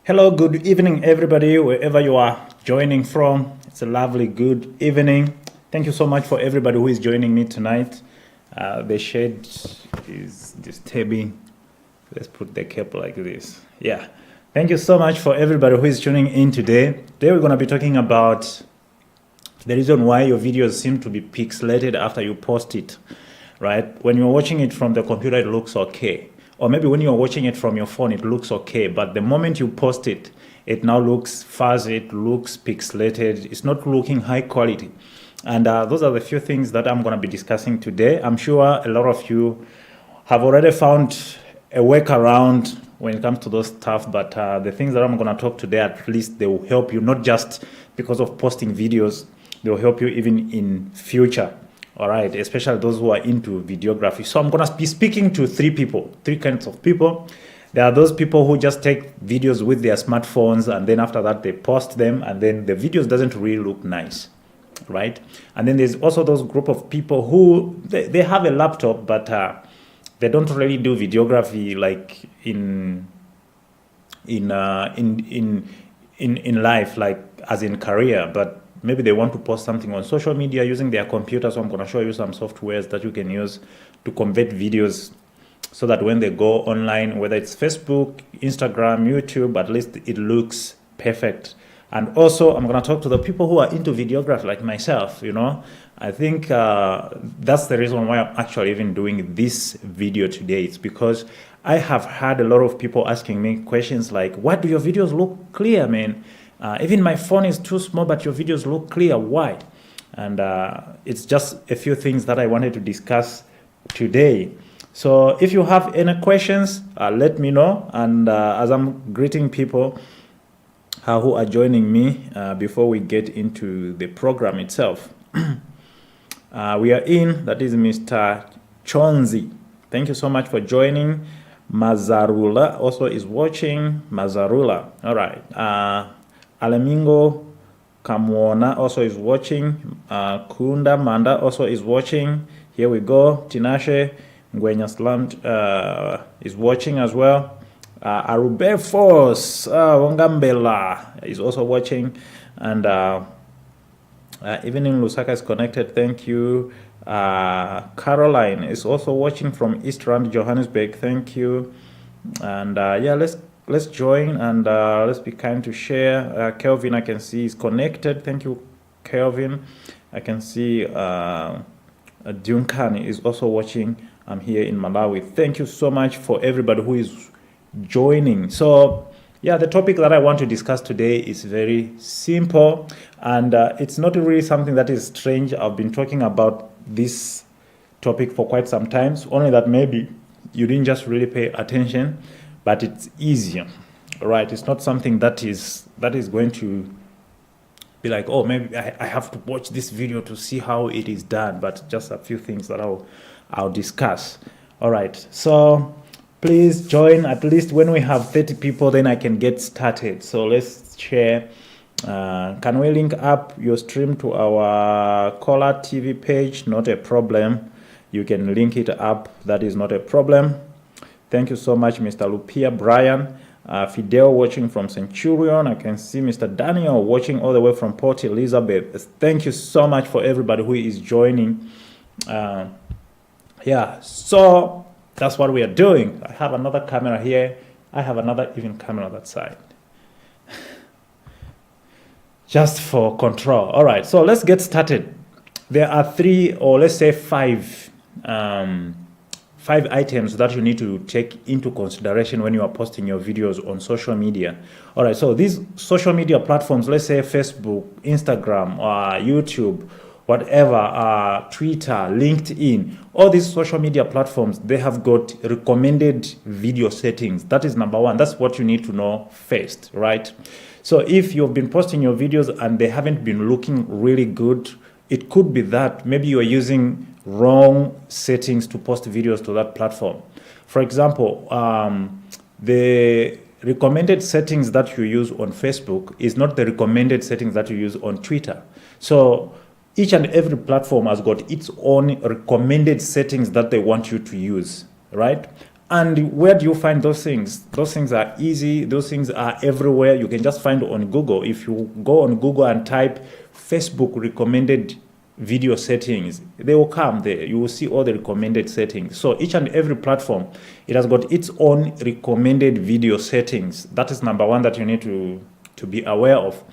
Hello, good evening, everybody, wherever you are joining from. It's a lovely good evening. Thank you so much for everybody who is joining me tonight. The shade is disturbing. Let's put the cap like this. Yeah. Thank you so much for everybody who is tuning in today. Today we're going to be talking about the reason why your videos seem to be pixelated after you post it, right? When you're watching it from the computer, it looks okay. Or maybe when you're watching it from your phone, it looks okay. But the moment you post it, it now looks fuzzy, it looks pixelated, it's not looking high quality. And those are the few things that I'm going to be discussing today. I'm sure a lot of you have already found a workaround when it comes to those stuff, but the things that I'm going to talk today, at least they will help you, not just because of posting videos, they will help you even in future. All right, especially those who are into videography. So I'm going to be speaking to three kinds of people. There are those people who just take videos with their smartphones, and then after that they post them, and then the videos doesn't really look nice, right? And then there's also those group of people who they have a laptop, but they don't really do videography like in life, like as in career, but maybe they want to post something on social media using their computer. So I'm going to show you some softwares that you can use to convert videos so that when they go online, whether it's Facebook, Instagram, YouTube, at least it looks perfect. And also I'm going to talk to the people who are into videography like myself. I think that's the reason why I'm actually even doing this video today. It's because I have had a lot of people asking me questions like, why do your videos look clear, man? Even my phone is too small, but your videos look clear. Why? And it's just a few things that I wanted to discuss today. So if you have any questions, let me know. And as I'm greeting people who are joining me before we get into the program itself, we are in, that is Mr. Chonzi. Thank you so much for joining. Mazarula also is watching. Mazarula. All right. Alamingo Kamwona also is watching. Kunda Manda also is watching. Here we go. Tinashe Ngwenya Slam is watching as well. Arube Force Wongambela is also watching. And even in Lusaka is connected. Thank you. Caroline is also watching from East Rand, Johannesburg. Thank you. And yeah, let's join and let's be kind to share. Kelvin, I can see is connected. Thank you, Kelvin. I can see Duncan is also watching. I'm here in Malawi. Thank you so much for everybody who is joining. So yeah, the topic that I want to discuss today is very simple, and it's not really something that is strange. I've been talking about this topic for quite some time, only that maybe you didn't just really pay attention. But it's easier, right? It's not something that is going to be like, oh, maybe I have to watch this video to see how it is done. But just a few things that I'll discuss. All right. So please join. At least when we have 30 people, then I can get started. So let's share. Can we link up your stream to our Caller TV page? Not a problem. You can link it up. That is not a problem. Thank you so much, Mr. Lupia Brian. Fidel watching from Centurion. I can see Mr. Daniel watching all the way from Port Elizabeth. Thank you so much for everybody who is joining. Yeah, so that's what we are doing. I have another camera here. I have another even camera on that side. Just for control. All right, so let's get started. There are 3 or let's say 5 items that you need to take into consideration when you are posting your videos on social media. All right, so these social media platforms, let's say Facebook, Instagram, YouTube, whatever, Twitter, LinkedIn, all these social media platforms, they have got recommended video settings. That is number one. That's what you need to know first, right? So if you've been posting your videos and they haven't been looking really good, it could be that maybe you are using wrong settings to post videos to that platform. For example, the recommended settings that you use on Facebook is not the recommended settings that you use on Twitter. So each and every platform has got its own recommended settings that they want you to use, right? And where do you find those things? Those things are easy. Those things are everywhere. You can just find on Google. If you go on Google and type Facebook recommended video settings, they will come there. You will see all the recommended settings. So each and every platform, it has got its own recommended video settings. That is number one that you need to be aware of.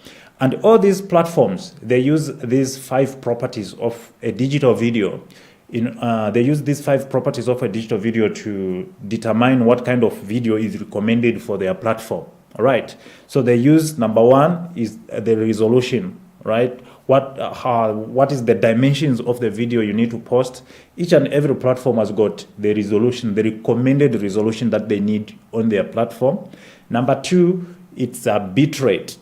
And all these platforms, they use these 5 properties of a digital video. They use these 5 properties of a digital video to determine what kind of video is recommended for their platform. All right. So they use, number one is the resolution, right? What is the dimensions of the video you need to post? Each and every platform has got the resolution, the recommended resolution that they need on their platform. Number 2, it's a bitrate.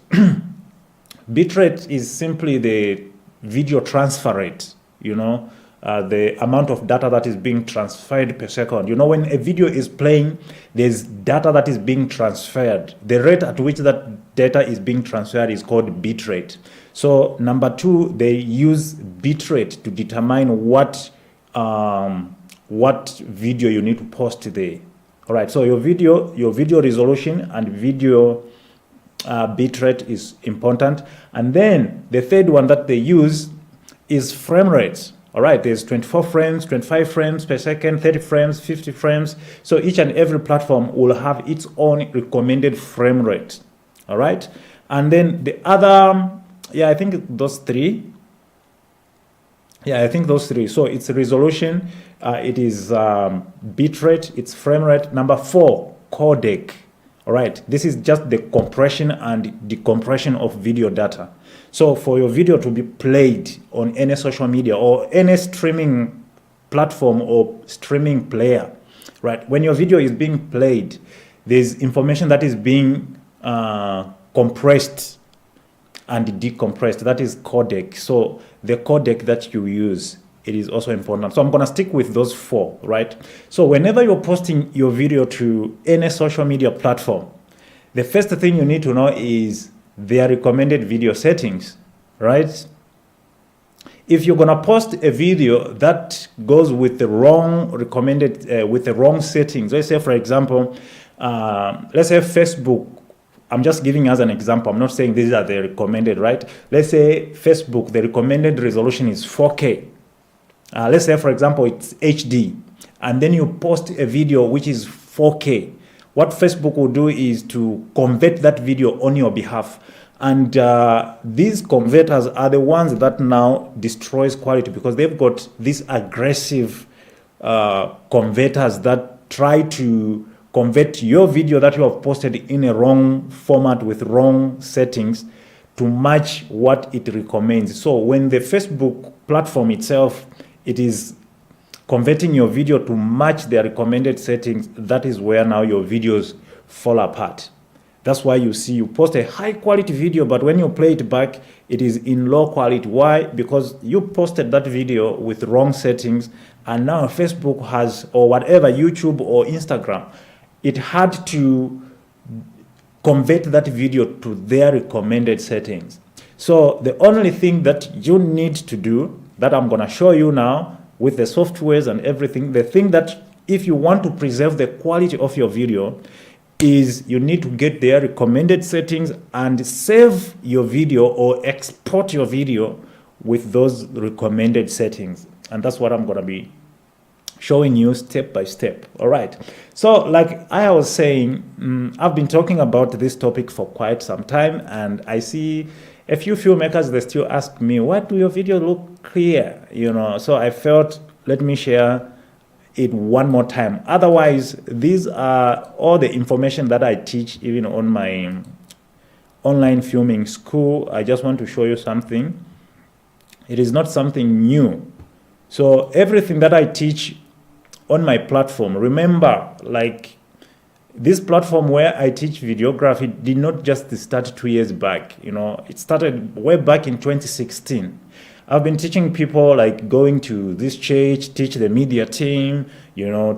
Bitrate is simply the video transfer rate, the amount of data that is being transferred per second. When a video is playing, there's data that is being transferred. The rate at which that data is being transferred is called bitrate. So number 2, they use bitrate to determine what video you need to post there. All right. So your video resolution and video bitrate is important. And then the third one that they use is frame rates. All right, there's 24 frames, 25 frames per second, 30 frames, 50 frames. So each and every platform will have its own recommended frame rate. All right. And then the other, I think those 3. Yeah, I think those 3. So it's resolution, it is bitrate, it's frame rate. Number 4, codec. All right, this is just the compression and decompression of video data. So for your video to be played on any social media or any streaming platform or streaming player, right? When your video is being played, there's information that is being compressed and decompressed. That is codec. So the codec that you use, it is also important. So I'm going to stick with those 4, right? So whenever you're posting your video to any social media platform, the first thing you need to know is their recommended video settings, right? If you're going to post a video that goes with the wrong recommended, with the wrong settings, let's say, for example, let's say Facebook, I'm just giving as an example. I'm not saying these are the recommended, right? Let's say Facebook, the recommended resolution is 4K. Let's say, for example, it's HD, and then you post a video which is 4K. What Facebook will do is to convert that video on your behalf. And these converters are the ones that now destroys quality, because they've got these aggressive converters that try to convert your video that you have posted in a wrong format with wrong settings to match what it recommends. So when the Facebook platform itself, it is converting your video to match their recommended settings, that is where now your videos fall apart. That's why you see you post a high quality video, but when you play it back, it is in low quality. Why? Because you posted that video with wrong settings, and now Facebook has, or whatever, YouTube or Instagram, it had to convert that video to their recommended settings. So the only thing that you need to do, that I'm going to show you now with the softwares and everything, the thing that if you want to preserve the quality of your video, is you need to get their recommended settings and save your video or export your video with those recommended settings. And that's what I'm going to be showing you step by step. All right. So like I was saying, I've been talking about this topic for quite some time, and I see a few filmmakers, they still ask me, why do your video look clear? So I felt, let me share it one more time. Otherwise, these are all the information that I teach even on my online filming school. I just want to show you something. It is not something new. So everything that I teach on my platform, remember, like this platform where I teach videography did not just start 2 years back. It started way back in 2016. I've been teaching people, like going to this church, teach the media team,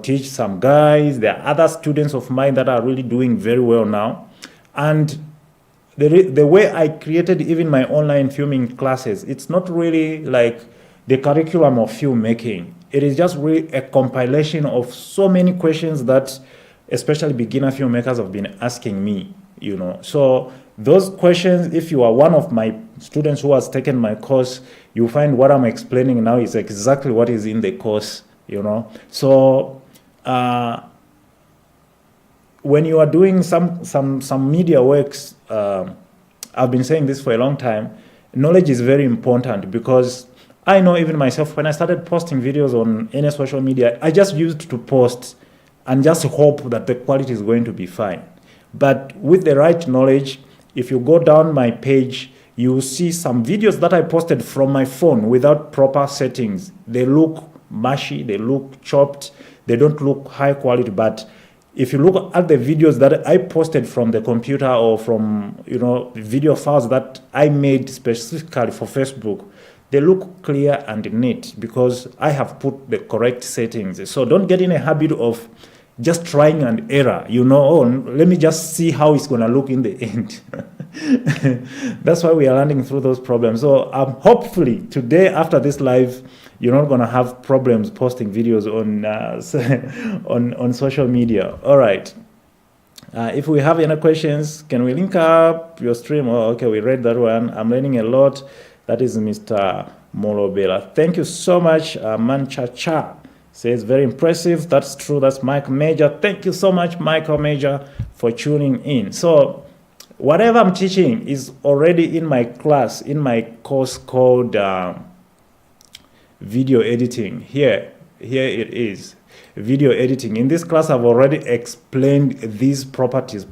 teach some guys. There are other students of mine that are really doing very well now. And the way I created even my online filming classes, it's not really like the curriculum of filmmaking. it is just really a compilation of so many questions that especially beginner filmmakers have been asking me, you know. So those questions, if you are one of my students who has taken my course, you find what I'm explaining now is exactly what is in the course, you know. So when you are doing some media works, I've been saying this for a long time, knowledge is very important, because I know even myself, when I started posting videos on any social media, I just used to post and just hope that the quality is going to be fine. But with the right knowledge, if you go down my page, you see some videos that I posted from my phone without proper settings. They look mushy, they look chopped, they don't look high quality. But if you look at the videos that I posted from the computer or from, you know, video files that I made specifically for Facebook, they look clear and neat because I have put the correct settings. So don't get in a habit of just trying an error, you know, oh, let me just see how it's going to look in the end. That's why we are learning through those problems. So hopefully today after this live, you're not going to have problems posting videos on social media. All right. If we have any questions, can we link up your stream? Oh, okay, we read that one. I'm learning a lot. That is Mr. Molobela. Thank you so much, Manchacha. Says very impressive. That's true. That's Mike Major. Thank you so much, Michael Major, for tuning in. So whatever I'm teaching is already in my class, in my course called video editing. Here it is, video editing. In this class, I've already explained these properties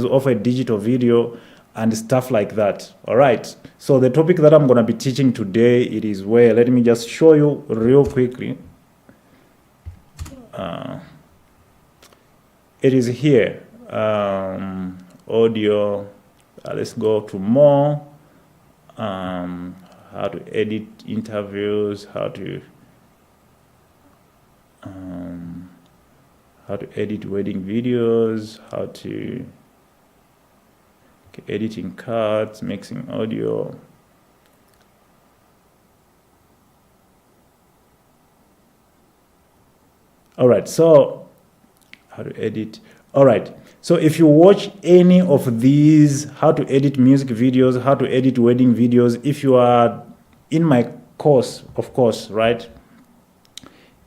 of a digital video and stuff like that. All right. So the topic that I'm going to be teaching today, it is where, let me just show you real quickly. It is here, audio. Let's go to more, how to edit interviews, how to edit wedding videos, how to editing cards, mixing audio. All right, so how to edit. All right, so if you watch any of these, how to edit music videos, how to edit wedding videos, if you are in my course, of course, right?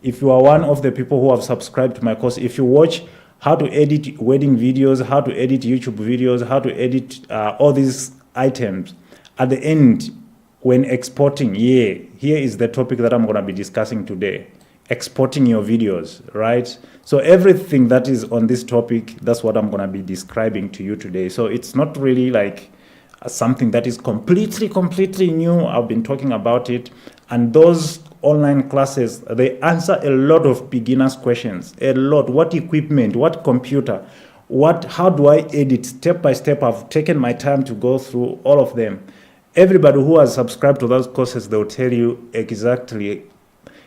If you are one of the people who have subscribed to my course, if you watch how to edit wedding videos, how to edit YouTube videos, how to edit all these items, at the end, when exporting, here is the topic that I'm going to be discussing today. Exporting your videos, right? So everything that is on this topic, that's what I'm going to be describing to you today. So it's not really like something that is completely new. I've been talking about it. And those online classes, they answer a lot of beginners' questions, a lot. What equipment, what computer, how do I edit step by step? I've taken my time to go through all of them. Everybody who has subscribed to those courses, they'll tell you exactly.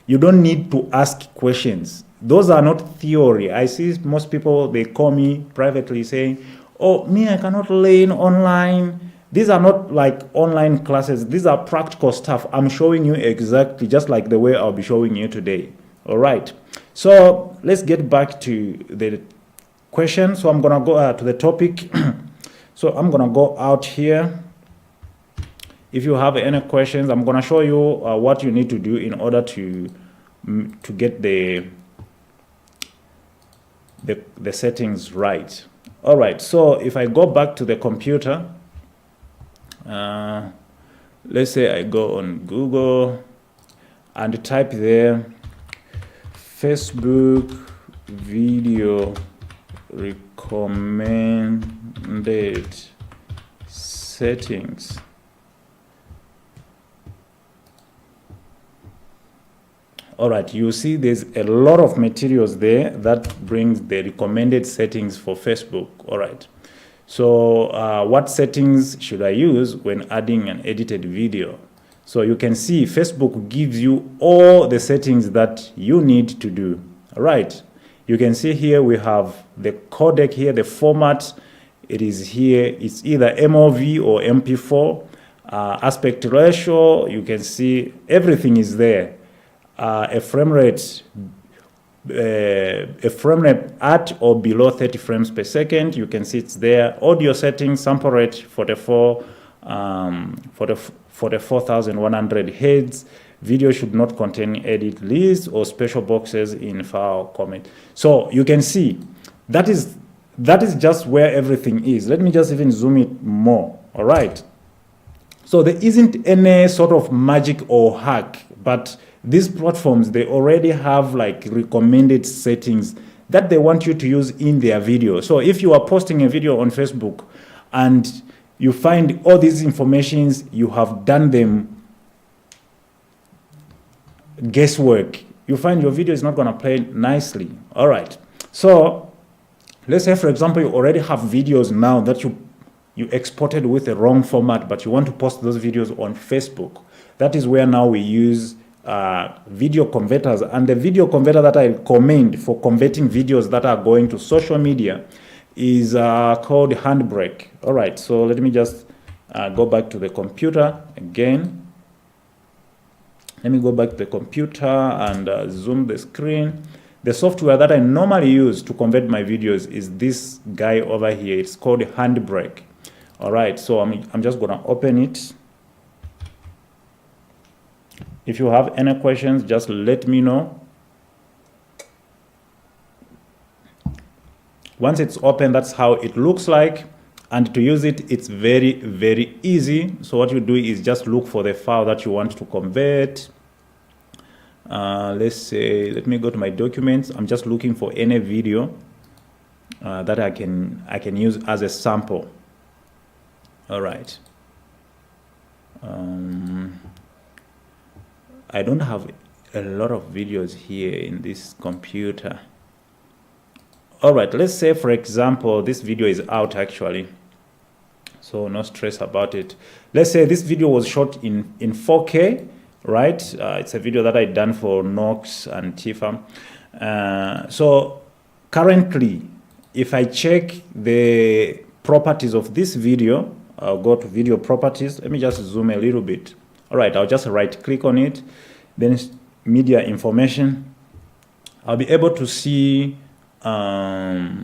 You don't need to ask questions. Those are not theory. I see most people, they call me privately saying, oh, me, I cannot learn online. These are not like online classes. These are practical stuff. I'm showing you exactly just like the way I'll be showing you today. All right. So let's get back to the question. So I'm going to go to the topic. So I'm going to go out here. If you have any questions, I'm going to show you what you need to do in order to get the settings right. All right, so if I go back to the computer, let's say I go on Google and type there Facebook video recommended settings. All right, you see there's a lot of materials there that brings the recommended settings for Facebook. All right, so what settings should I use when adding an edited video? So you can see Facebook gives you all the settings that you need to do. All right, you can see here we have the codec here, the format. It is here. It's either MOV or MP4. Aspect ratio, you can see everything is there. a frame rate at or below 30 frames per second. You can see it's there. Audio settings, sample rate 44,100 Hz. Video should not contain edit lists or special boxes in file comment. So you can see that is just where everything is. Let me just even zoom it more. All right. So there isn't any sort of magic or hack, but these platforms, they already have like recommended settings that they want you to use in their video. So if you are posting a video on Facebook and you find all these informations, you have done them guesswork, you find your video is not going to play nicely. All right. So let's say, for example, you already have videos now that you exported with the wrong format, but you want to post those videos on Facebook. That is where now we use video converters, and the video converter that I recommend for converting videos that are going to social media is called Handbrake. All right, so let me just go back to the computer again. Let me go back to the computer and zoom the screen. The software that I normally use to convert my videos is this guy over here. It's called Handbrake. All right, so I'm just gonna open it. If you have any questions, just let me know. Once it's open, that's how it looks like. And to use it, it's very, very easy. So what you do is just look for the file that you want to convert. Let's say, let me go to my documents. I'm just looking for any video that I can use as a sample. All right. I don't have a lot of videos here in this computer. All right, let's say, for example, this video is out actually, so no stress about it. Let's say this video was shot in 4K, right? It's a video that I done for Nox and Tifa. So currently, if I check the properties of this video, I'll go to video properties. Let me just zoom a little bit. All right, I'll just right click on it, then media information. I'll be able to see a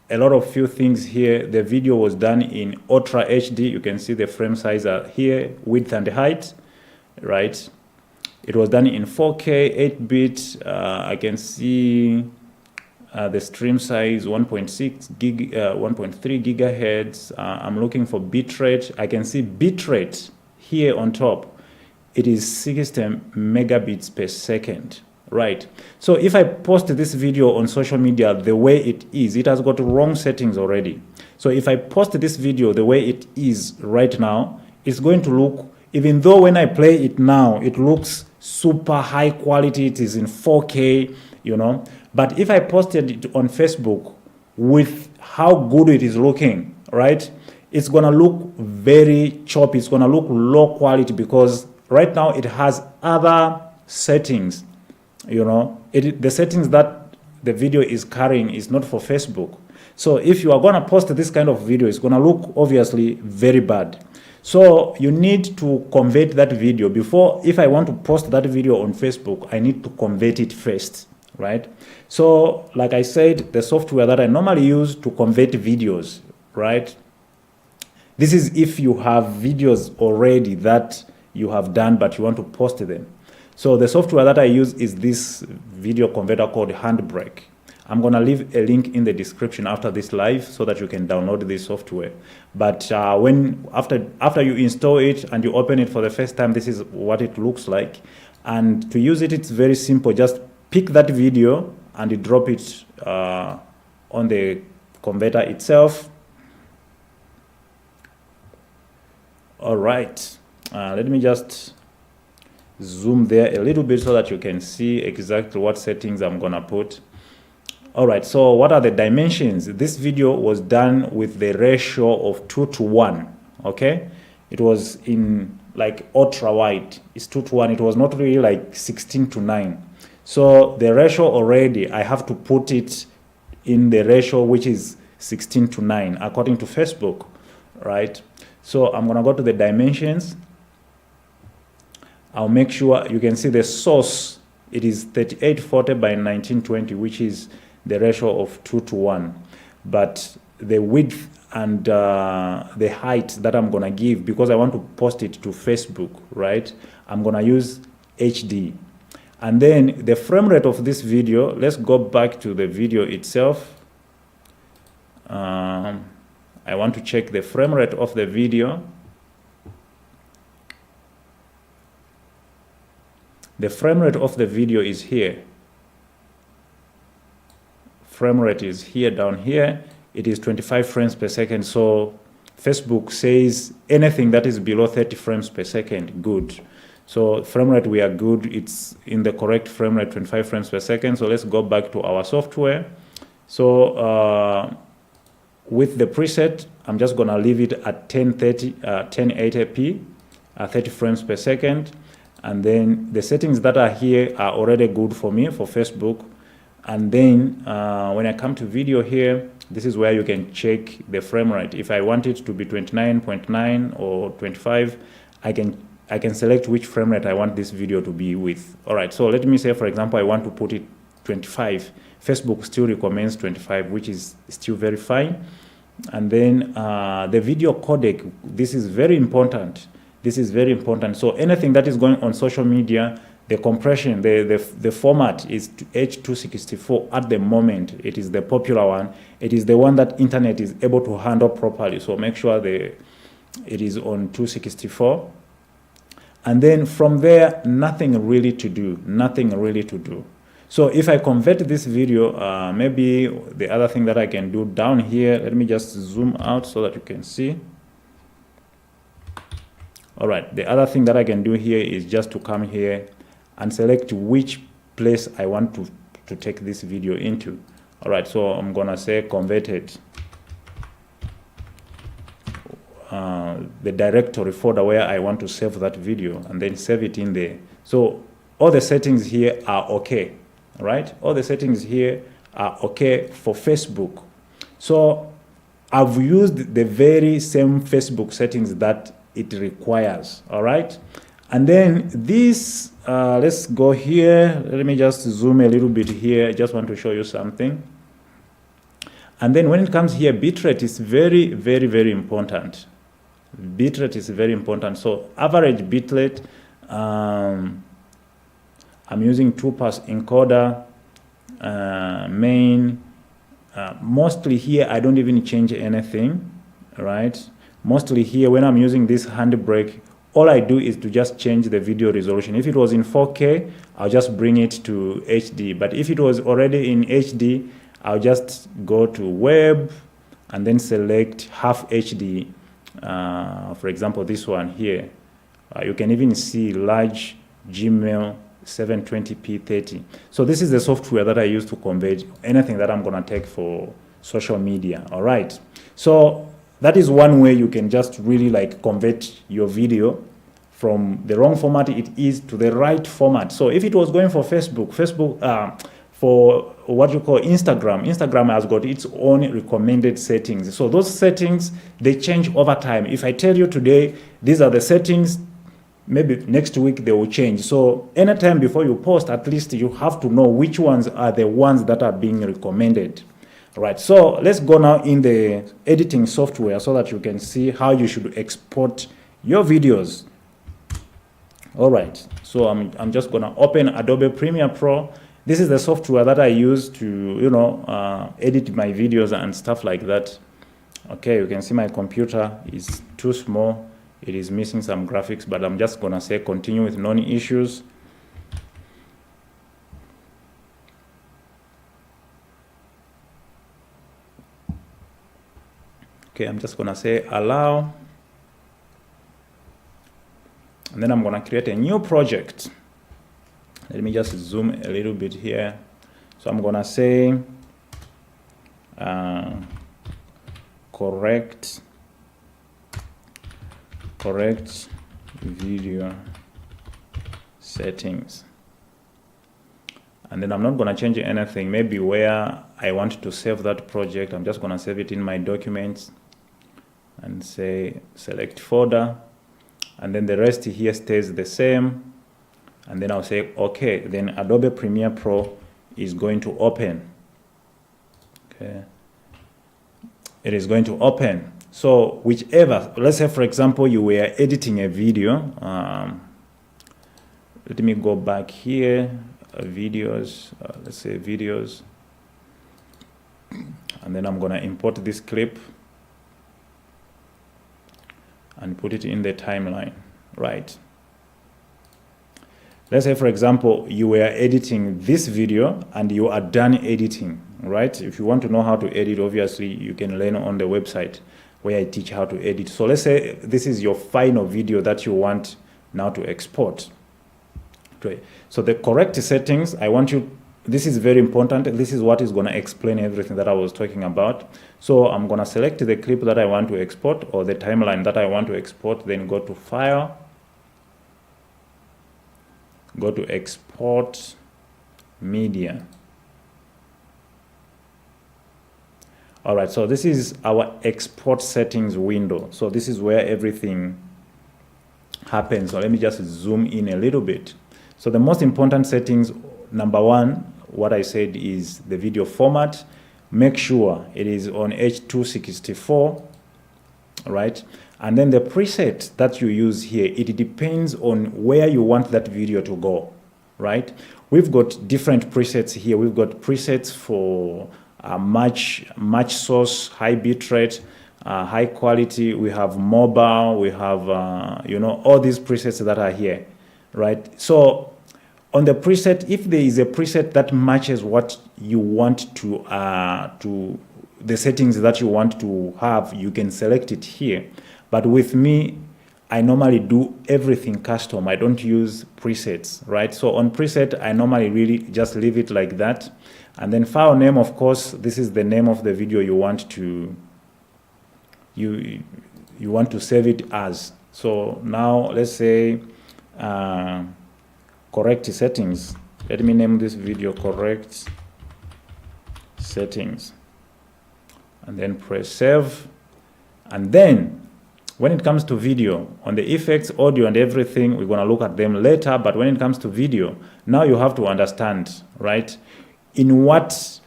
lot of few things here. The video was done in Ultra HD. You can see the frame size are here, width and height, right? It was done in 4K, 8-bit. I can see the stream size 1.3 gigahertz. I'm looking for bitrate. I can see bitrate here on top. It is 60 megabits per second, right? So if I post this video on social media the way it is, it has got wrong settings already. So if I post this video the way it is right now, it's going to look, even though when I play it now, it looks super high quality, it is in 4K, you know. But if I posted it on Facebook with how good it is looking, right, it's gonna look very choppy, it's gonna look low quality, because right now it has other settings, you know. The settings that the video is carrying is not for Facebook. So if you are gonna post this kind of video, it's gonna look obviously very bad. So you need to convert that video before. If I want to post that video on Facebook, I need to convert it first, right? So like I said, the software that I normally use to convert videos, right? This is if you have videos already that you have done, but you want to post them. So the software that I use is this video converter called Handbrake. I'm gonna leave a link in the description after this live so that you can download this software. But after you install it and you open it for the first time, this is what it looks like. And to use it, it's very simple. Just pick that video and you drop it on the converter itself. All right, let me just zoom there a little bit so that you can see exactly what settings I'm gonna put. All right, so what are the dimensions? This video was done with the ratio of 2:1, okay? It was in like ultra wide, it's 2:1. It was not really like 16:9. So the ratio already, I have to put it in the ratio which is 16:9 according to Facebook, right? So I'm gonna go to the dimensions. I'll make sure you can see the source it is 3840 by 1920, which is the ratio of 2:1. But the width and the height that I'm gonna give, because I want to post it to Facebook, right? I'm gonna use HD. And then the frame rate of this video, let's go back to the video itself. I want to check the frame rate of the video. The frame rate of the video is here. Frame rate is here, down here. It is 25 frames per second. So Facebook says anything that is below 30 frames per second, good. So frame rate, we are good. It's in the correct frame rate, 25 frames per second. So let's go back to our software. So with the preset, I'm just gonna leave it at 1080p, 30 frames per second. And then the settings that are here are already good for me for Facebook. And then when I come to video here, this is where you can check the frame rate. If I want it to be 29.9 or 25, I can select which frame rate I want this video to be with. All right, so let me say, for example, I want to put it 25. Facebook still recommends 25, which is still very fine. And then the video codec, this is very important. This is very important. So anything that is going on social media, the compression, the format is H264 at the moment. It is the popular one. It is the one that internet is able to handle properly. So make sure it is on 264. And then from there, nothing really to do, nothing really to do. So if I convert this video, maybe the other thing that I can do down here, let me just zoom out so that you can see. All right, the other thing that I can do here is just to come here and select which place I want to take this video into. All right, so I'm gonna say converted. The directory folder where I want to save that video, and then save it in there. So all the settings here are okay, right? All the settings here are okay for Facebook. So I've used the very same Facebook settings that it requires, all right? And then this, let's go here. Let me just zoom a little bit here. I just want to show you something. And then when it comes here, bitrate is very, very, very important. Bitrate is very important. So average bitrate, I'm using 2-pass encoder, main. Mostly here, I don't even change anything, right? Mostly here, when I'm using this Handbrake, all I do is to just change the video resolution. If it was in 4K, I'll just bring it to HD. But if it was already in HD, I'll just go to web and then select half HD. For example, this one here. You can even see large Gmail 720p 30. So this is the software that I use to convert anything that I'm gonna take for social media. All right. So that is one way you can just really like convert your video from the wrong format it is to the right format. So if it was going for Facebook, for what you call Instagram has got its own recommended settings. So those settings, they change over time. If I tell you today, these are the settings, maybe next week they will change. So anytime before you post, at least you have to know which ones are the ones that are being recommended. Right, so let's go now in the editing software so that you can see how you should export your videos. All right, so I'm just gonna open Adobe Premiere Pro. This is the software that I use to, edit my videos and stuff like that. Okay, you can see my computer is too small. It is missing some graphics, but I'm just gonna say continue with no issues. Okay, I'm just gonna say allow, and then I'm gonna create a new project. Let me just zoom a little bit here. So I'm gonna say correct video settings. And then I'm not gonna change anything. Maybe where I want to save that project, I'm just gonna save it in my documents and say select folder, and then the rest here stays the same. and then I'll say okay. Then Adobe Premiere Pro is going to open. Okay, it is going to open. So whichever, let's say for example you were editing a video. Let me go back here, videos, let's say videos, and then I'm gonna import this clip and put it in the timeline, right? Let's say for example you were editing this video and you are done editing, right? If you want to know how to edit, obviously you can learn on the website where I teach how to edit. So let's say this is your final video that you want now to export. Okay. So the correct settings, I want you, this is very important. This is what is going to explain everything that I was talking about. So I'm going to select the clip that I want to export or the timeline that I want to export, then go to File, go to Export Media. All right, so this is our export settings window. So this is where everything happens. So let me just zoom in a little bit. So the most important settings, number one, what I said is the video format. Make sure it is on H264, right? And then the preset that you use here, it depends on where you want that video to go, right? We've got different presets here. We've got presets for match source, high bitrate, high quality. We have mobile. We have you know, all these presets that are here, right? So on the preset, if there is a preset that matches what you want to the settings that you want to have, you can select it here. But with me, I normally do everything custom. I don't use presets, right? So on preset, I normally really just leave it like that. And then file name, of course, this is the name of the video you want to you want to save it as. So now let's say correct settings. Let me name this video correct settings, and then press save. And then when it comes to video, on the effects, audio, and everything, we're going to look at them later. But when it comes to video, now you have to understand, right, in what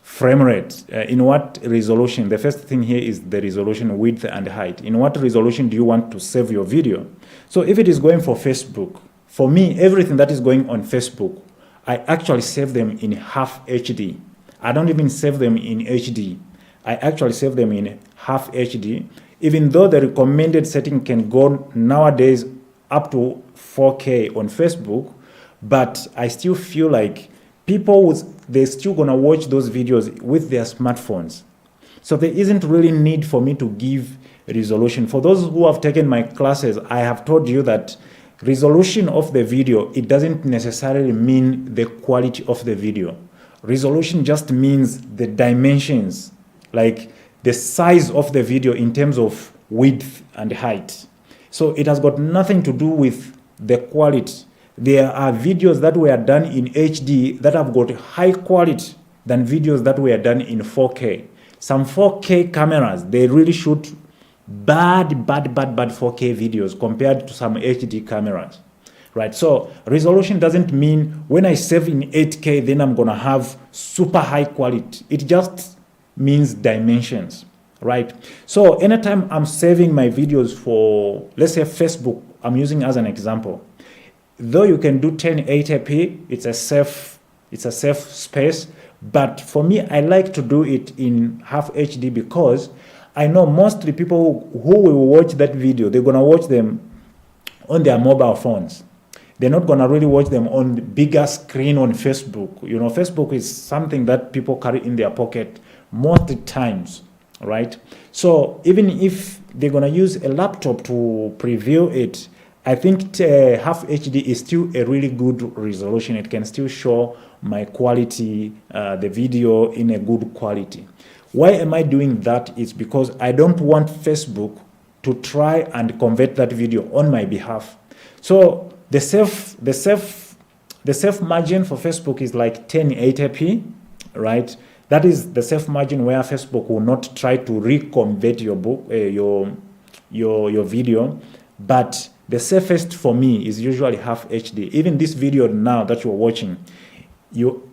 frame rate, in what resolution. The first thing here is the resolution, width and height. In what resolution do you want to save your video? So if it is going for Facebook, for me, everything that is going on Facebook, I actually save them in half HD. I don't even save them in HD. I actually save them in half HD, even though the recommended setting can go nowadays up to 4K on Facebook, but I still feel like people, they're still gonna watch those videos with their smartphones. So there isn't really need for me to give resolution. For those who have taken my classes, I have told you that resolution of the video, it doesn't necessarily mean the quality of the video. Resolution just means the dimensions, like the size of the video in terms of width and height. So it has got nothing to do with the quality. There are videos that were done in HD that have got high quality than videos that were done in 4K. Some 4K cameras, they really shoot bad 4K videos compared to some HD cameras, right? So resolution doesn't mean when I save in 8K, then I'm gonna have super high quality. It just means dimensions, right? So anytime I'm saving my videos for, let's say Facebook, I'm using as an example, though you can do 1080p, it's a safe space, but for me, I like to do it in half HD because I know mostly people who will watch that video, they're gonna watch them on their mobile phones. They're not gonna really watch them on the bigger screen on Facebook. You know, Facebook is something that people carry in their pocket most times, right? So even if they're gonna use a laptop to preview it, I think half HD is still a really good resolution. It can still show my quality, the video in a good quality. Why am I doing that? It's because I don't want Facebook to try and convert that video on my behalf. So the safe margin for Facebook is like 1080p, right? That is the safe margin where Facebook will not try to reconvert your book, your video. But The safest for me is usually half HD. Even this video now that you're watching,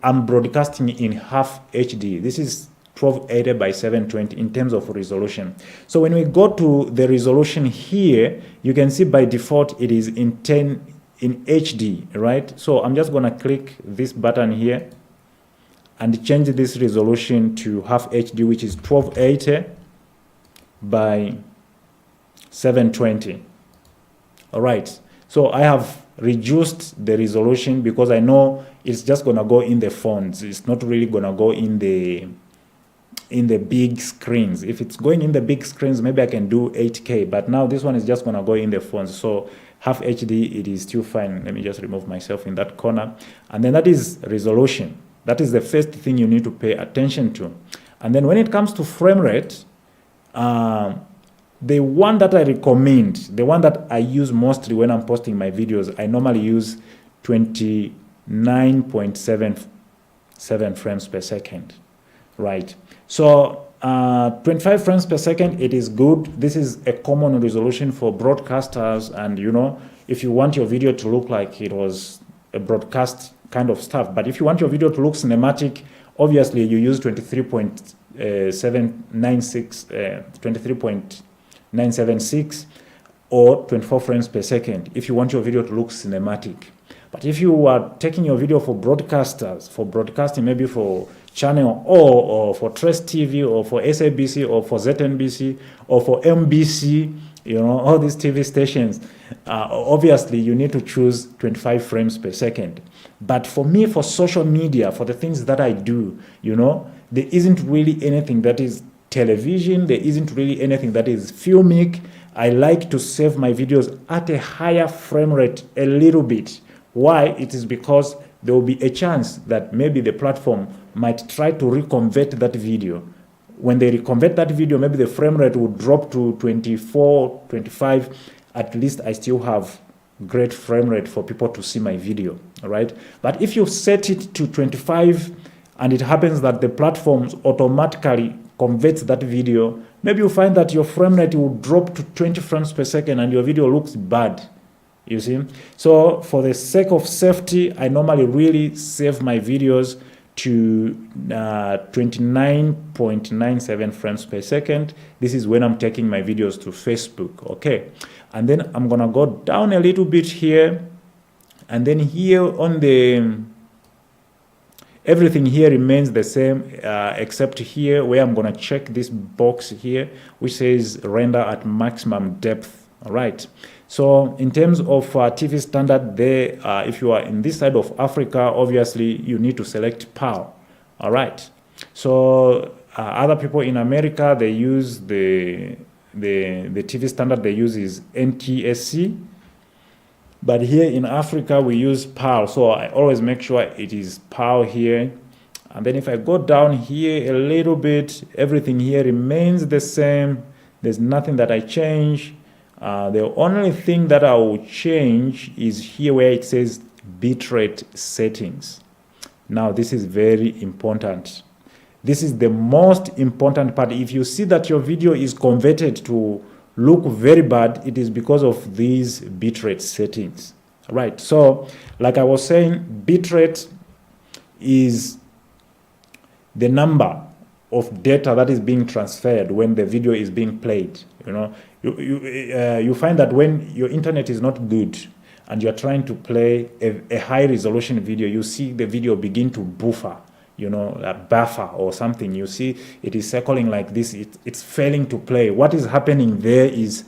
I'm broadcasting in half HD. This is 1280 by 720 in terms of resolution. So when we go to the resolution here, you can see by default it is in HD, right? So I'm just gonna click this button here and change this resolution to half HD, which is 1280 by 720. All right, so I have reduced the resolution because I know it's just gonna go in the phones. It's not really gonna go in the big screens. If it's going in the big screens, maybe I can do 8K, but now this one is just gonna go in the phones. So half HD, it is still fine. Let me just remove myself in that corner. And then that is resolution. That is the first thing you need to pay attention to. And then when it comes to frame rate, the one that I recommend, the one that I use mostly when I'm posting my videos, I normally use 29.77 frames per second, right? So 25 frames per second, it is good. This is a common resolution for broadcasters, and you know, if you want your video to look like it was a broadcast kind of stuff, but if you want your video to look cinematic, obviously you use 23.976 or 24 frames per second if you want your video to look cinematic. But if you are taking your video for broadcasters, for broadcasting, maybe for Channel or for Trace TV or for SABC or for ZNBC or for MBC, you know, all these TV stations, obviously you need to choose 25 frames per second. But for me, for social media, for the things that I do, you know, there isn't really anything that is television, there isn't really anything that is filmic. I like to save my videos at a higher frame rate a little bit. Why? It is because there will be a chance that maybe the platform might try to reconvert that video. When they reconvert that video, maybe the frame rate will drop to 24, 25. At least I still have great frame rate for people to see my video, all right? But if you set it to 25 and it happens that the platforms automatically converts that video, maybe you find that your frame rate will drop to 20 frames per second and your video looks bad, you see? So for the sake of safety, I normally really save my videos to 29.97 frames per second. This is when I'm taking my videos to Facebook, okay? And then I'm gonna go down a little bit here, and then here on the, everything here remains the same, except here where I'm gonna check this box here, which says render at maximum depth, all right? So in terms of TV standard there, if you are in this side of Africa, obviously you need to select PAL, all right? So other people in America, they use the TV standard they use is NTSC, but here in Africa we use PAL, so I always make sure it is PAL here. And then if I go down here a little bit, everything here remains the same. There's nothing that I change. The only thing that I will change is here where it says bitrate settings. Now this is very important. This is the most important part. If you see that your video is converted to look very bad, it is because of these bitrate settings. Right, so like I was saying, bitrate is the number of data that is being transferred when the video is being played. You know, you find that when your internet is not good and you're trying to play a high resolution video, you see the video begin to buffer, you know, a buffer or something. You see it is circling like this, it's failing to play. What is happening there is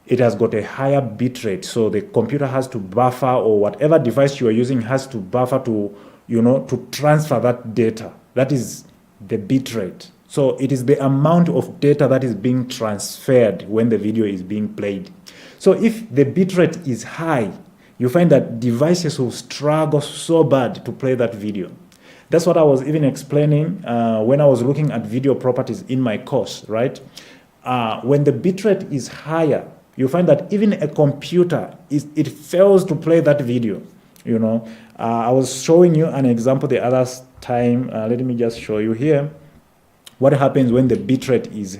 it has got a higher bit rate, so the computer has to buffer, or whatever device you are using has to buffer to, you know, to transfer that data. That is the bit rate. So it is the amount of data that is being transferred when the video is being played. So if the bitrate is high, you find that devices will struggle so bad to play that video. That's what I was even explaining when I was looking at video properties in my course, right? When the bitrate is higher, you find that even a computer, it fails to play that video, you know. I was showing you an example the other time. Let me just show you here what happens when the bitrate is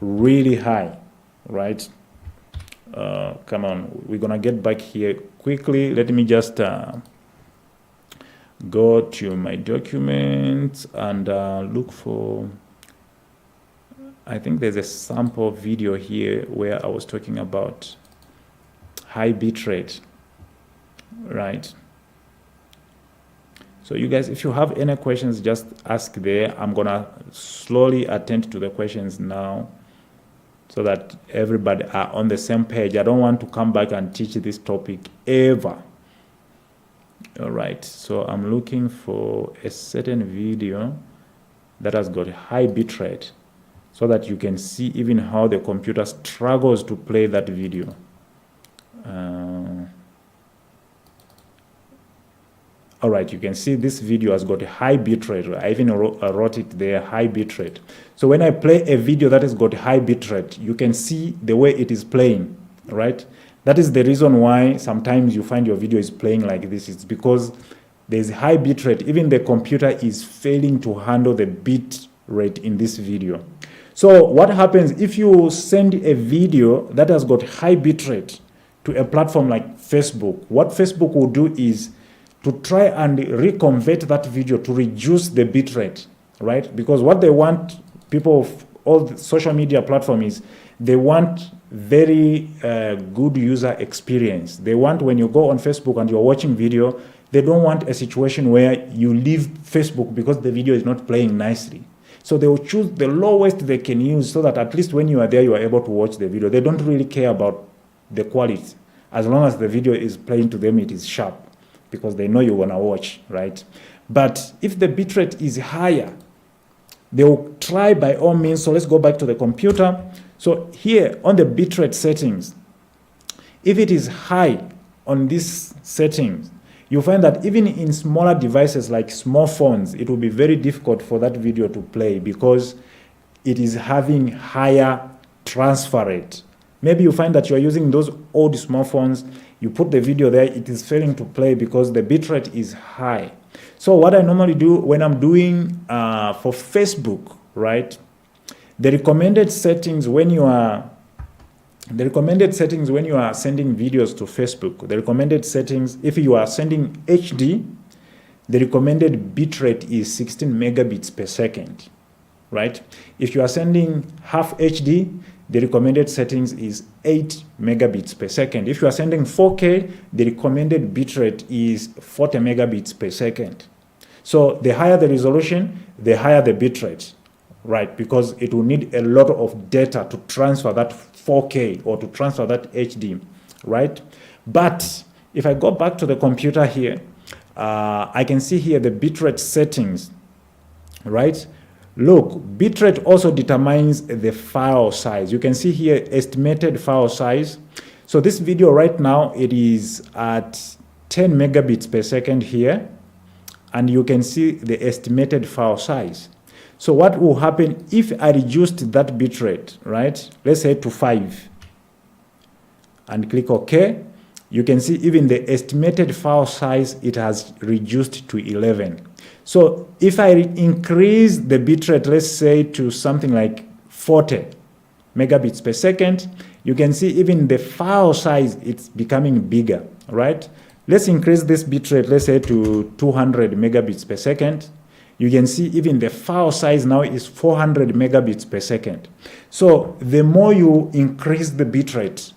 really high, right? Come on, we're gonna get back here quickly. Let me just go to my documents and look for, I think there's a sample video here where I was talking about high bitrate, right? So you guys, if you have any questions, just ask there. I'm gonna slowly attend to the questions now so that everybody are on the same page. I don't want to come back and teach this topic ever. All right, so I'm looking for a certain video that has got high bitrate so that you can see even how the computer struggles to play that video. All right, you can see this video has got a high bitrate. I even wrote it there, high bitrate. So when I play a video that has got high bitrate, you can see the way it is playing, right? That is the reason why sometimes you find your video is playing like this. It's because there's high bitrate. Even the computer is failing to handle the bit rate in this video. So what happens if you send a video that has got high bitrate to a platform like Facebook? What Facebook will do is to try and reconvert that video to reduce the bitrate, right? Because what they want, people of all the social media platforms, is they want very good user experience. They want, when you go on Facebook and you're watching video, they don't want a situation where you leave Facebook because the video is not playing nicely. So they will choose the lowest they can use so that at least when you are there, you are able to watch the video. They don't really care about the quality. As long as the video is playing to them, it is sharp, because they know you want to watch, right? But if the bitrate is higher, they will try by all means. So let's go back to the computer. So here on the bitrate settings, if it is high on these settings, you find that even in smaller devices like small phones, it will be very difficult for that video to play because it is having higher transfer rate. Maybe you find that you are using those old smartphones, you put the video there, it is failing to play because the bitrate is high. So what I normally do when I'm doing for Facebook, right? The recommended settings when you are sending videos to Facebook, the recommended settings, if you are sending HD, the recommended bitrate is 16 megabits per second, right? If you are sending half HD, the recommended settings is 8 megabits per second. If you are sending 4K, the recommended bitrate is 40 megabits per second. So the higher the resolution, the higher the bitrate, right? Because it will need a lot of data to transfer that 4K or to transfer that HD, right? But if I go back to the computer here, I can see here the bitrate settings, right? Look, bitrate also determines the file size. You can see here estimated file size. So this video right now, it is at 10 megabits per second here, and you can see the estimated file size. So what will happen if I reduced that bitrate, right? Let's say to 5 and click OK. You can see even the estimated file size, it has reduced to 11. So if I increase the bitrate, let's say to something like 40 megabits per second, you can see even the file size, it's becoming bigger, right? Let's increase this bitrate, let's say to 200 megabits per second. You can see even the file size now is 400 megabits per second. So the more you increase the bitrate,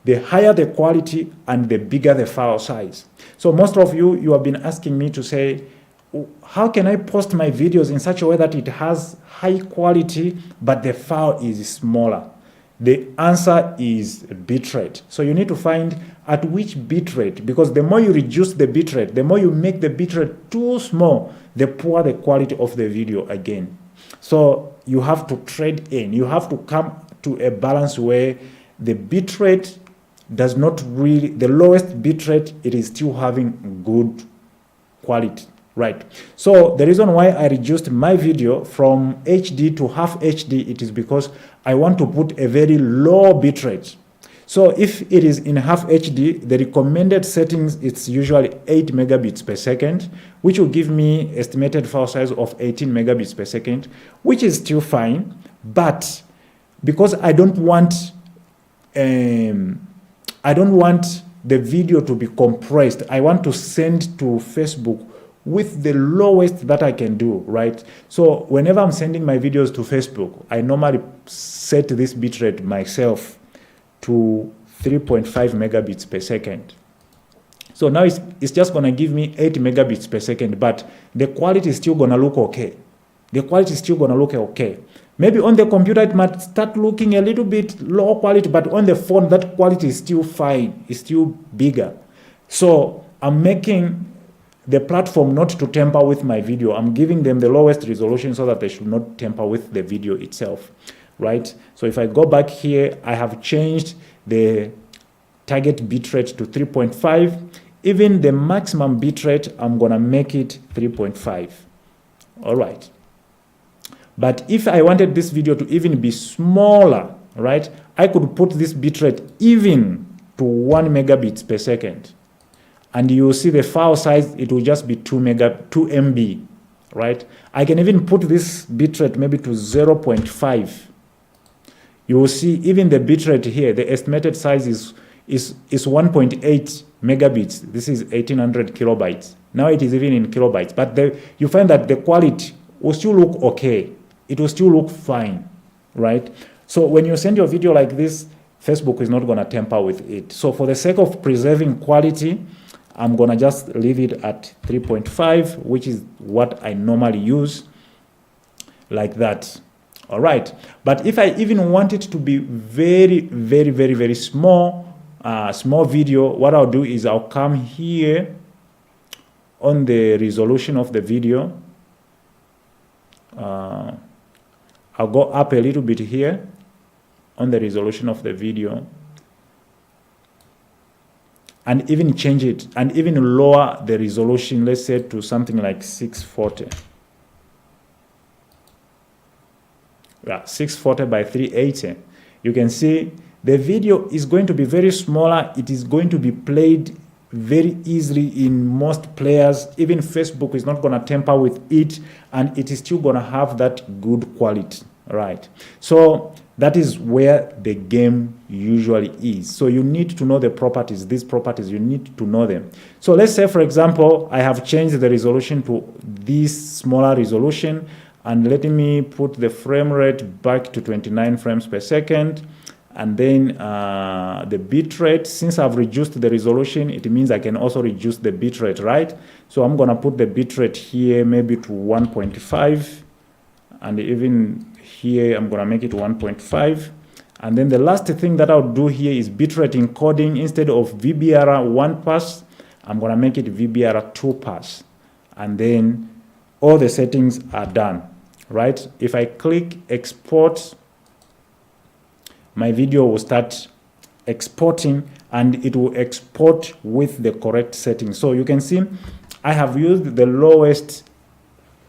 the higher the quality and the bigger the file size. So most of you have been asking me to say, how can I post my videos in such a way that it has high quality, but the file is smaller? The answer is bitrate. So you need to find at which bitrate, because the more you reduce the bitrate, the more you make the bitrate too small, the poorer the quality of the video again. So you have to trade in. You have to come to a balance where the bitrate does not really, the lowest bitrate, it is still having good quality. Right. So the reason why I reduced my video from HD to half HD, it is because I want to put a very low bitrate. So if it is in half HD, the recommended settings, it's usually 8 megabits per second, which will give me estimated file size of 18 megabits per second, which is still fine. But because I don't want I don't want the video to be compressed. I want to send to Facebook with the lowest that I can do, right? So whenever I'm sending my videos to Facebook, I normally set this bitrate myself to 3.5 megabits per second. So now it's just going to give me 8 megabits per second, but the quality is still going to look okay. The quality is still going to look okay. Maybe on the computer, it might start looking a little bit low quality, but on the phone, that quality is still fine. It's still bigger. So I'm making the platform not to tamper with my video. I'm giving them the lowest resolution so that they should not tamper with the video itself, right? So if I go back here, I have changed the target bitrate to 3.5. Even the maximum bitrate, I'm going to make it 3.5. All right. But if I wanted this video to even be smaller, right, I could put this bitrate even to 1 megabits per second. And you'll see the file size, it will just be 2 MB, right? I can even put this bitrate maybe to 0.5. You will see even the bitrate here, the estimated size is 1.8 megabits. This is 1800 kilobytes. Now it is even in kilobytes. But you find that the quality will still look okay. It will still look fine, right? So when you send your video like this, Facebook is not going to tamper with it. So for the sake of preserving quality, I'm going to just leave it at 3.5, which is what I normally use, like that. All right. But if I even want it to be very, very, very, very small, small video, what I'll do is I'll come here on the resolution of the video. I'll go up a little bit here on the resolution of the video and even change it and even lower the resolution, let's say to something like 640. Yeah, 640 by 380. You can see the video is going to be very smaller. It is going to be played very easily in most players. Even Facebook is not going to tamper with it, and it is still going to have that good quality, right? So that is where the game usually is. So you need to know the properties, these properties, you need to know them. So let's say, for example, I have changed the resolution to this smaller resolution, and let me put the frame rate back to 29 frames per second. And then the bitrate, since I've reduced the resolution, it means I can also reduce the bitrate, right? So I'm going to put the bitrate here maybe to 1.5. And even here, I'm going to make it 1.5. And then the last thing that I'll do here is bitrate encoding. Instead of VBR 1 pass, I'm going to make it VBR 2 pass. And then all the settings are done, right? If I click export, my video will start exporting, and it will export with the correct settings. So you can see I have used the lowest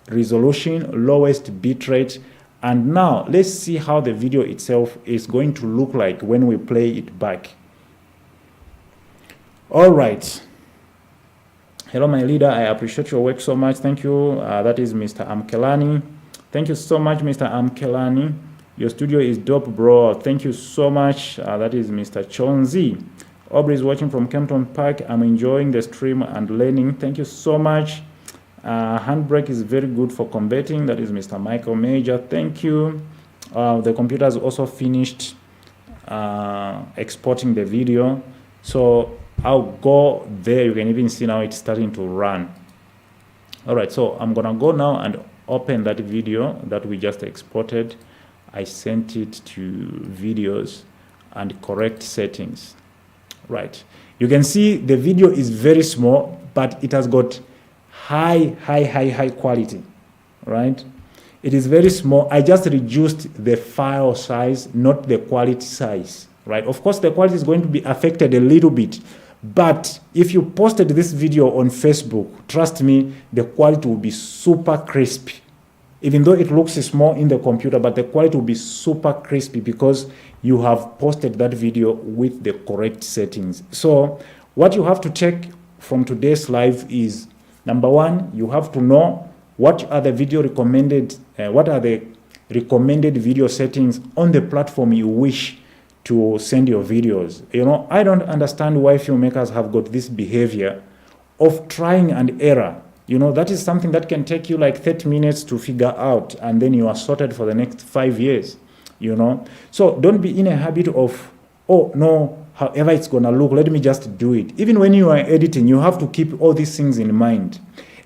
resolution, lowest bitrate, and now let's see how the video itself is going to look like when we play it back. All right. Hello, my leader. I appreciate your work so much. Thank you. That is Mr. Amkelani. Thank you so much, Mr. Amkelani. Your studio is dope, bro. Thank you so much. That is Mr. Chonzi. Aubrey is watching from Kempton Park. I'm enjoying the stream and learning. Thank you so much. Handbrake is very good for converting. That is Mr. Michael Major. Thank you. The computer has also finished exporting the video. So I'll go there. You can even see now it's starting to run. All right, so I'm going to go now and open that video that we just exported. I sent it to videos and correct settings. Right. You can see the video is very small, but it has got high quality. Right. It is very small. I just reduced the file size, not the quality size. Right. Of course, the quality is going to be affected a little bit. But if you posted this video on Facebook, trust me, the quality will be super crispy. Even though it looks small in the computer, but the quality will be super crispy because you have posted that video with the correct settings. So what you have to take from today's live is, number one, you have to know what are the recommended video settings on the platform you wish to send your videos. I don't understand why filmmakers have got this behavior of trying and error. That is something that can take you like 30 minutes to figure out, and then you are sorted for the next 5 years. So don't be in a habit of, oh no, however it's gonna look, let me just do it. Even when you are editing, you have to keep all these things in mind.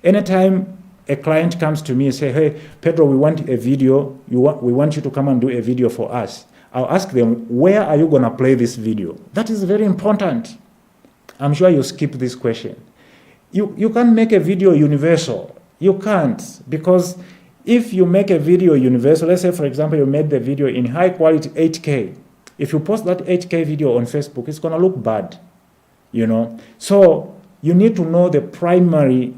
Anytime a client comes to me and say, hey, Pedro, we want a video, we want you to come and do a video for us, I'll ask them, where are you gonna play this video? That is very important. I'm sure you skip this question. You can't make a video universal. You can't, because if you make a video universal, let's say, for example, you made the video in high quality 8K. If you post that 8K video on Facebook, it's going to look bad, So you need to know the primary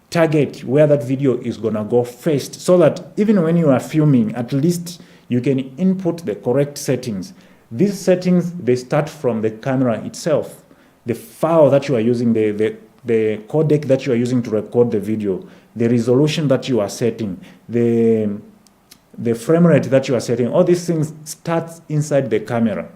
target where that video is going to go first, so that even when you are filming, at least you can input the correct settings. These settings, they start from the camera itself. The file that you are using, the codec that you are using to record the video, the resolution that you are setting, the frame rate that you are setting, all these things start inside the camera.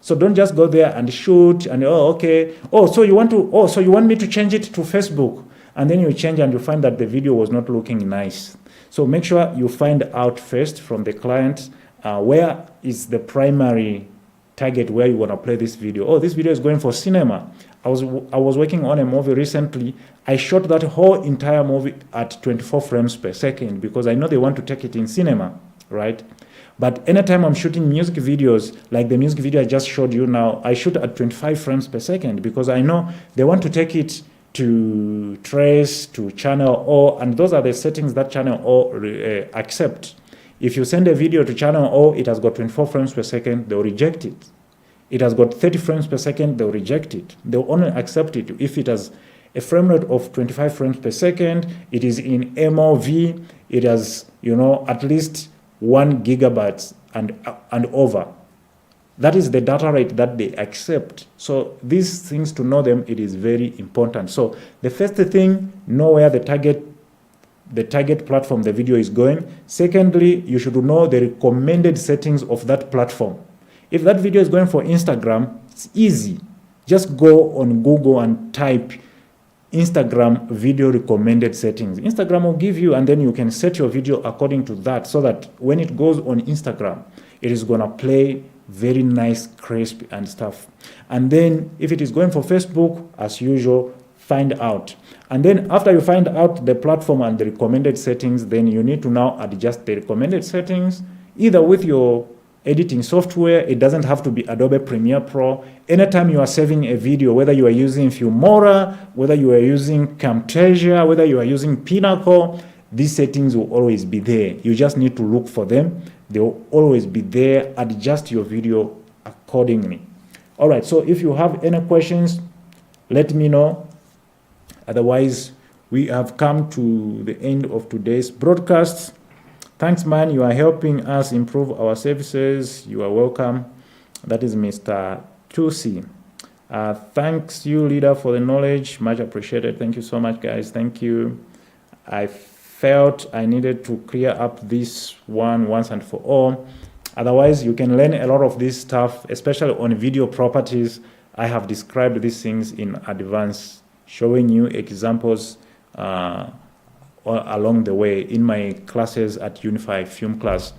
So don't just go there and shoot and, so you want me to change it to Facebook, and then you change and you find that the video was not looking nice. So make sure you find out first from the client where is the primary target where you want to play this video. This video is going for cinema. I was working on a movie recently. I shot that whole entire movie at 24 frames per second because I know they want to take it in cinema, right? But anytime I'm shooting music videos, like the music video I just showed you now, I shoot at 25 frames per second because I know they want to take it to Trace, to Channel O, and those are the settings that Channel O accept. If you send a video to Channel O, it has got 24 frames per second, they'll reject it. It has got 30 frames per second, they'll reject it. They'll only accept it if it has a frame rate of 25 frames per second, it is in MOV, it has, at least 1 gigabytes and over. That is the data rate that they accept. So these things, to know them, it is very important. So the first thing, know where the target platform the video is going. Secondly, you should know the recommended settings of that platform. If that video is going for Instagram, it's easy. Just go on Google and type Instagram video recommended settings. Instagram will give you, and then you can set your video according to that, so that when it goes on Instagram, it is going to play very nice, crisp and stuff. And then if it is going for Facebook, as usual, find out. And then after you find out the platform and the recommended settings, then you need to now adjust the recommended settings, either with your editing software. It doesn't have to be Adobe Premiere Pro. Anytime you are saving a video, whether you are using Filmora, whether you are using Camtasia, whether you are using Pinnacle, these settings will always be there. You just need to look for them. They will always be there. Adjust your video accordingly. All right, so if you have any questions, let me know. Otherwise, we have come to the end of today's broadcast. Thanks, man. You are helping us improve our services. You are welcome. That is Mr. Tusi. Thanks you, leader, for the knowledge. Much appreciated. Thank you so much, guys. Thank you. I felt I needed to clear up this one once and for all. Otherwise, you can learn a lot of this stuff, especially on video properties. I have described these things in advance, showing you examples along the way in my classes at Unify Film Class.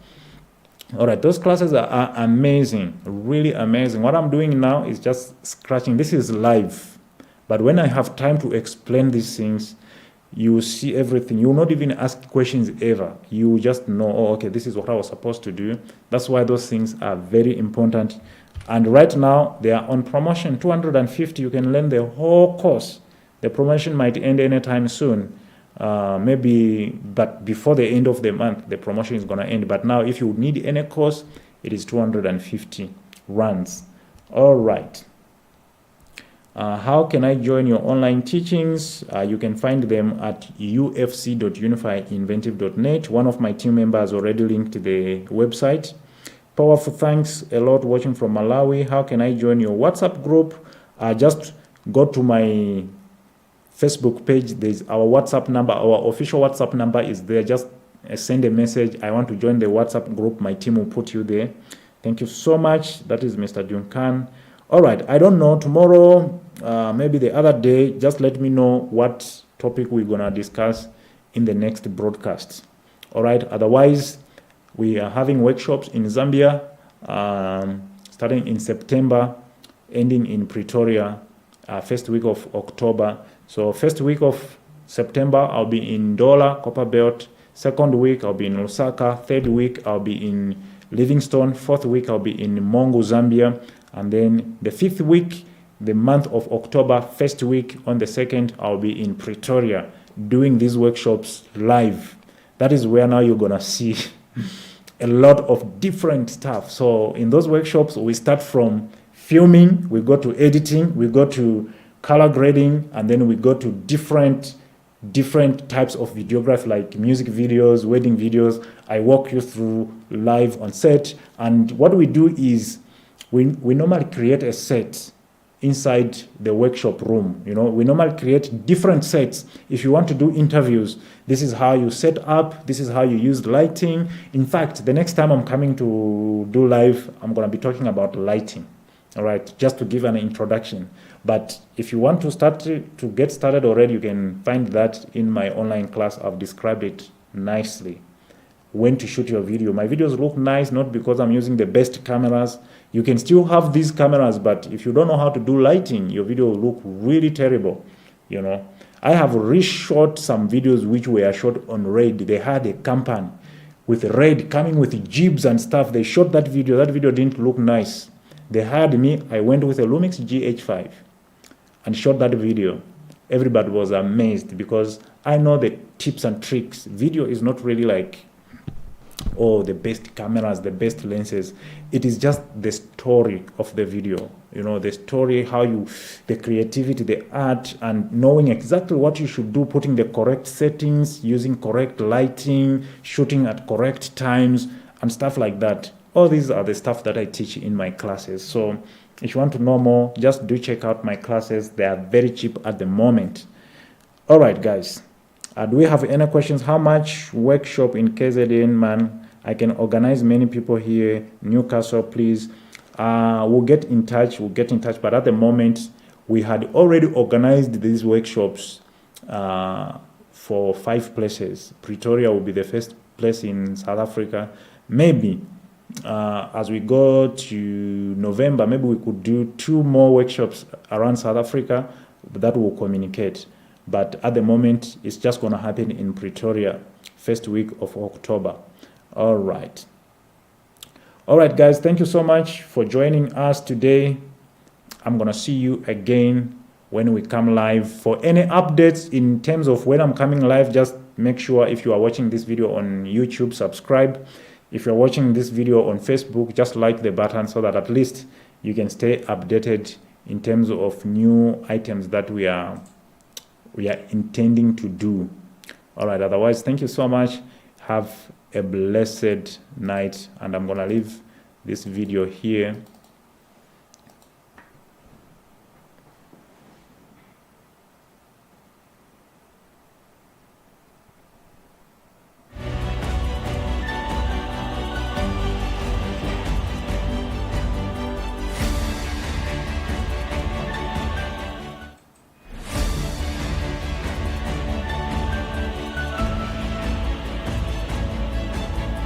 All right, those classes are amazing, really amazing. What I'm doing now is just scratching. This is live, but when I have time to explain these things, you see everything. You will not even ask questions ever. You just know, oh, okay, this is what I was supposed to do. That's why those things are very important. And right now, they are on promotion, 250. You can learn the whole course. The promotion might end anytime soon. But before the end of the month, the promotion is going to end. But now, if you need any course, it is 250 rands. All right. How can I join your online teachings? You can find them at ufc.unifyinventive.net. One of my team members already linked to the website. Powerful, thanks a lot watching from Malawi. How can I join your WhatsApp group? Just go to my Facebook page. There's our WhatsApp number. Our official WhatsApp number is there. Just send a message. I want to join the WhatsApp group. My team will put you there. Thank you so much. That is Mr. Junkan. All right, I don't know, tomorrow, maybe the other day, just let me know what topic we're gonna discuss in the next broadcast. All right, otherwise, we are having workshops in Zambia, starting in September, ending in Pretoria, first week of October. So first week of September, I'll be in Ndola, Copperbelt. Second week, I'll be in Lusaka. Third week, I'll be in Livingstone. Fourth week, I'll be in Mongo, Zambia. And then the fifth week, the month of October, first week on the 2nd, I'll be in Pretoria doing these workshops live. That is where now you're gonna see a lot of different stuff. So in those workshops, we start from filming, we go to editing, we go to color grading, and then we go to different types of videography, like music videos, wedding videos. I walk you through live on set. And what we do is we normally create a set inside the workshop room. We normally create different sets. If you want to do interviews, this is how you set up, this is how you use lighting. In fact, the next time I'm coming to do live, I'm going to be talking about lighting. All right, just to give an introduction. But if you want to get started already, you can find that in my online class. I've described it nicely. When to shoot your video. My videos look nice, not because I'm using the best cameras. You can still have these cameras, but if you don't know how to do lighting, your video will look really terrible. I have reshot some videos which were shot on RAID. They had a company with RAID coming with jibs and stuff. They shot that video. That video didn't look nice. They hired me. I went with a Lumix GH5 and shot that video. Everybody was amazed because I know the tips and tricks. Video is not really like, oh, the best cameras, the best lenses. It is just the story of the video. The story, the creativity, the art, and knowing exactly what you should do, putting the correct settings, using correct lighting, shooting at correct times, and stuff like that. All these are the stuff that I teach in my classes. So if you want to know more, just do check out my classes. They are very cheap at the moment. All right, guys. Do we have any questions? How much workshop in KZN, man? I can organize many people here. Newcastle, please. We'll get in touch. But at the moment, we had already organized these workshops for 5 places. Pretoria will be the first place in South Africa. Maybe as we go to November, maybe we could do 2 more workshops around South Africa that will communicate. But at the moment, it's just going to happen in Pretoria, first week of October. All right. All right, guys, thank you so much for joining us today. I'm going to see you again when we come live. For any updates in terms of when I'm coming live, just make sure if you are watching this video on YouTube, subscribe. If you're watching this video on Facebook, just like the button so that at least you can stay updated in terms of new items that we are intending to do. All right, otherwise, thank you so much. Have a blessed night, and I'm gonna leave this video here.